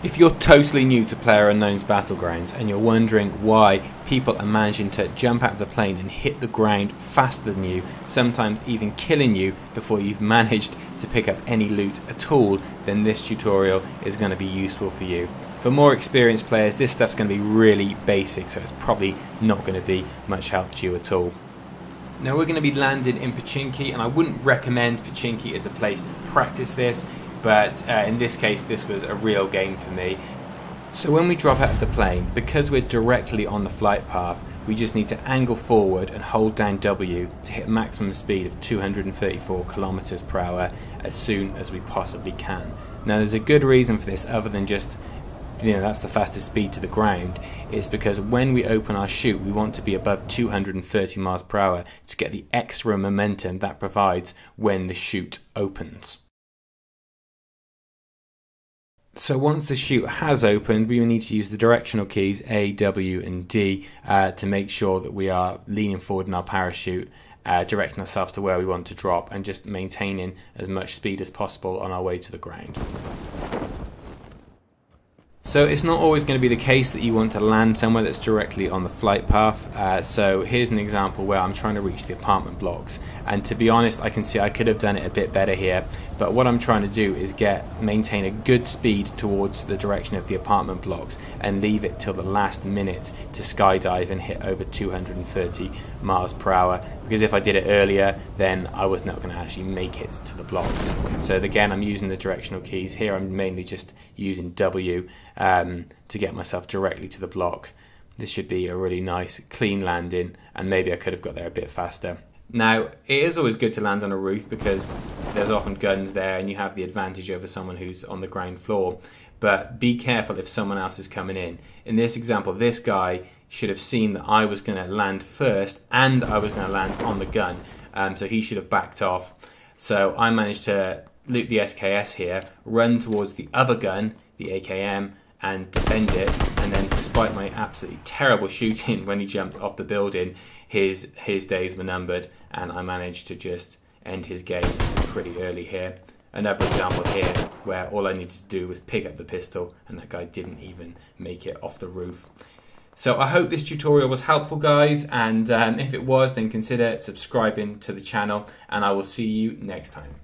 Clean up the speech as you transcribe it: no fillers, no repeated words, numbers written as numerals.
If you're totally new to PlayerUnknown's Battlegrounds and you're wondering why people are managing to jump out of the plane and hit the ground faster than you, sometimes even killing you before you've managed to pick up any loot at all, then this tutorial is going to be useful for you. For more experienced players, this stuff's going to be really basic, so it's probably not going to be much help to you at all. Now we're going to be landing in Pochinki, and I wouldn't recommend Pochinki as a place to practice this, but in this case this was a real game for me. So when we drop out of the plane, because we're directly on the flight path, we just need to angle forward and hold down W to hit maximum speed of 234 kilometers per hour as soon as we possibly can. Now there's a good reason for this, other than just, you know, that's the fastest speed to the ground. It's because when we open our chute, we want to be above 230 miles per hour to get the extra momentum that provides when the chute opens. So once the chute has opened, we will need to use the directional keys A, W and D to make sure that we are leaning forward in our parachute, directing ourselves to where we want to drop, and just maintaining as much speed as possible on our way to the ground. So it's not always going to be the case that you want to land somewhere that's directly on the flight path. So here's an example where I'm trying to reach the apartment blocks, and to be honest, I can see I could have done it a bit better here, but what I'm trying to do is maintain a good speed towards the direction of the apartment blocks and leave it till the last minute to skydive and hit over 230 miles per hour, because if I did it earlier then I was not going to actually make it to the blocks. So again, I'm using the directional keys here. I'm mainly just using W to get myself directly to the block. This should be a really nice clean landing, and maybe I could have got there a bit faster. Now it is always good to land on a roof because there's often guns there and you have the advantage over someone who's on the ground floor, but be careful if someone else is coming in. In this example, this guy should have seen that I was going to land first and I was going to land on the gun, so he should have backed off. So I managed to loop the SKS here, run towards the other gun, the AKM, and defend it, and then despite my absolutely terrible shooting when he jumped off the building, his days were numbered and I managed to just end his game pretty early here. Another example here where all I needed to do was pick up the pistol and that guy didn't even make it off the roof. So I hope this tutorial was helpful, guys, and if it was, then consider subscribing to the channel, and I will see you next time.